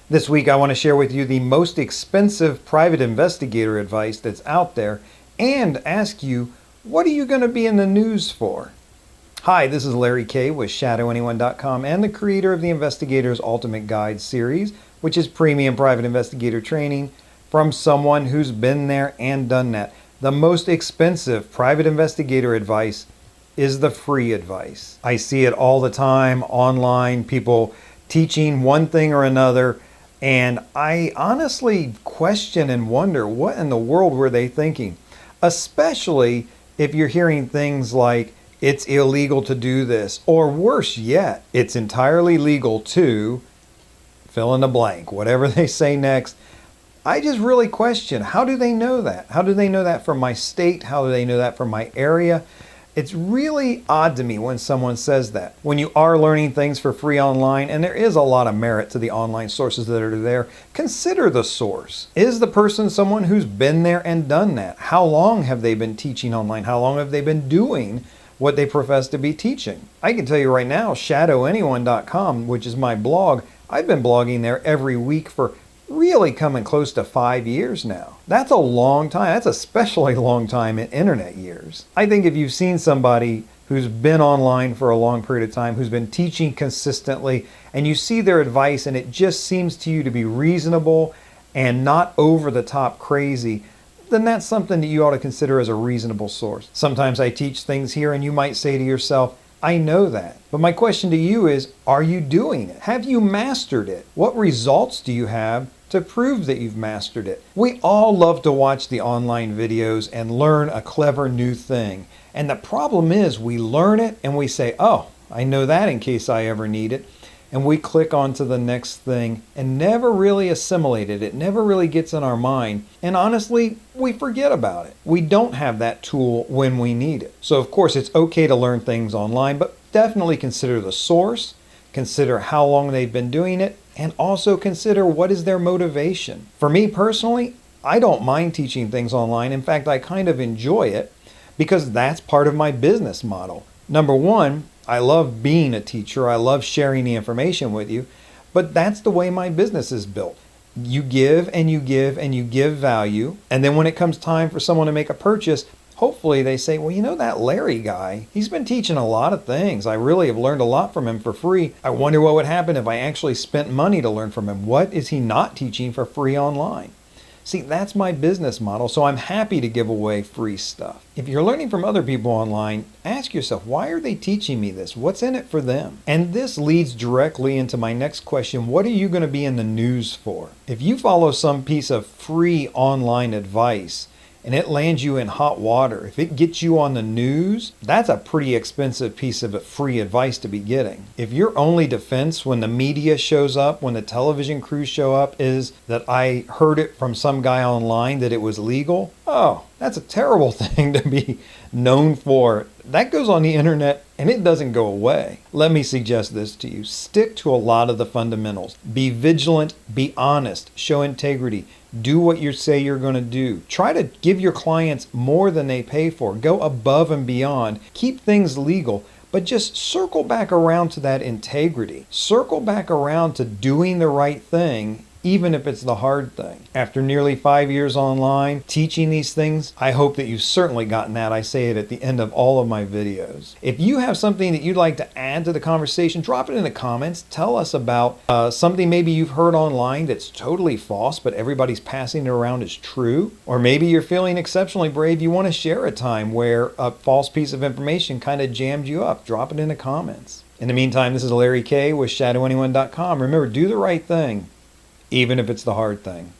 This week I want to share with you the most expensive private investigator advice that's out there and ask you, what are you going to be in the news for? Hi, this is Larry Kaye with ShadowAnyone.com and the creator of the Investigator's Ultimate Guide series, which is premium private investigator training from someone who's been there and done that. The most expensive private investigator advice is the free advice. I see it all the time online, people teaching one thing or another, and I honestly question and wonder what in the world were they thinking, especially if you're hearing things like it's illegal to do this, or worse yet, it's entirely legal to fill in the blank, whatever they say next. I just really question, how do they know that? How do they know that from my state? How do they know that from my area? It's really odd to me when someone says that. When you are learning things for free online, and there is a lot of merit to the online sources that are there, consider the source. Is the person someone who's been there and done that? How long have they been teaching online? How long have they been doing what they profess to be teaching? I can tell you right now, ShadowAnyone.com, which is my blog, I've been blogging there every week for really coming close to 5 years now. That's a long time. That's especially long time in internet years. I think if you've seen somebody who's been online for a long period of time, who's been teaching consistently, and you see their advice and it just seems to you to be reasonable and not over the top crazy, then that's something that you ought to consider as a reasonable source. Sometimes I teach things here and you might say to yourself, I know that. But my question to you is, are you doing it? Have you mastered it? What results do you have to prove that you've mastered it? We all love to watch the online videos and learn a clever new thing. And the problem is we learn it and we say, oh, I know that in case I ever need it. And we click on to the next thing and never really assimilate it. It never really gets in our mind. And honestly, we forget about it. We don't have that tool when we need it. So of course, it's okay to learn things online, but definitely consider the source, consider how long they've been doing it, and also consider what is their motivation. For me personally, I don't mind teaching things online. In fact, I kind of enjoy it because that's part of my business model. Number one, I love being a teacher. I love sharing the information with you, but that's the way my business is built. You give and you give and you give value. And then when it comes time for someone to make a purchase, hopefully they say, well, you know, that Larry guy, he's been teaching a lot of things. I really have learned a lot from him for free. I wonder what would happen if I actually spent money to learn from him. What is he not teaching for free online? See, that's my business model, so I'm happy to give away free stuff. If you're learning from other people online, ask yourself, why are they teaching me this? What's in it for them? And this leads directly into my next question. What are you going to be in the news for? If you follow some piece of free online advice and it lands you in hot water, if it gets you on the news, that's a pretty expensive piece of free advice to be getting. If your only defense when the media shows up, when the television crews show up, is that I heard it from some guy online that it was legal, oh, that's a terrible thing to be known for. That goes on the internet and it doesn't go away. Let me suggest this to you. Stick to a lot of the fundamentals. Be vigilant, be honest, show integrity. Do what you say you're going to do. Try to give your clients more than they pay for. Go above and beyond. Keep things legal, but just circle back around to that integrity. Circle back around to doing the right thing, even if it's the hard thing. After nearly 5 years online teaching these things, I hope that you've certainly gotten that. I say it at the end of all of my videos. If you have something that you'd like to add to the conversation, drop it in the comments. Tell us about something maybe you've heard online that's totally false, but everybody's passing it around as true. Or maybe you're feeling exceptionally brave. You want to share a time where a false piece of information kind of jammed you up. Drop it in the comments. In the meantime, this is Larry Kaye with ShadowAnyone.com. Remember, do the right thing, even if it's the hard thing.